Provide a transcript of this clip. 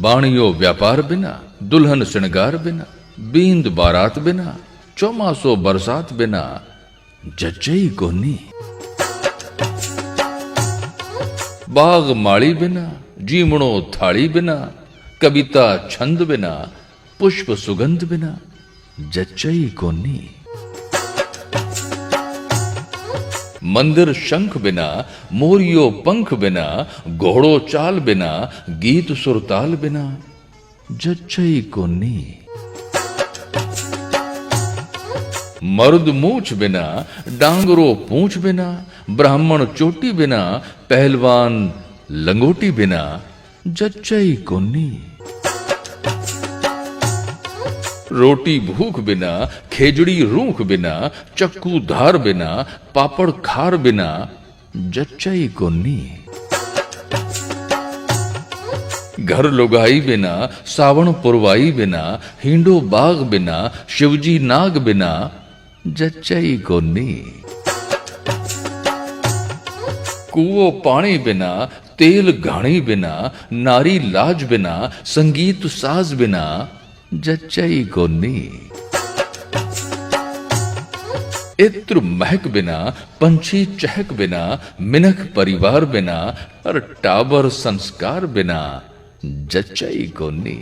बाणियो व्यापार बिना, दुल्हन श्रृंगार बिना, बींद बारात बिना, चौमासो बरसात बिना जच्चई कोनी। बाग माड़ी बिना, जीमणो थाली बिना, कविता छंद बिना, पुष्प सुगंध बिना जच्चई कोनी। मंदिर शंख बिना, मोरियो पंख बिना, घोड़ो चाल बिना, गीत सुरताल बिना जच्चई कोनी। मर्द मूछ बिना, डांगरो पूंछ बिना, ब्राह्मण चोटी बिना, पहलवान लंगोटी बिना जच्चई कोनी। रोटी भूख बिना, खेजड़ी रूख बिना, चक्कू धार बिना, पापड़ खार बिना जच्चई कोनी। घर लुगाई बिना, सावण पुरवाई बिना, हिंडो बाग बिना, शिवजी नाग बिना जच्चई कोनी। कुओ पानी बिना, तेल घाणी बिना, नारी लाज बिना, संगीत साज बिना जच्चई कोनी। इत्र महक बिना, पंछी चहक बिना, मिनख परिवार बिना और टाबर संस्कार बिना जच्चई कोनी।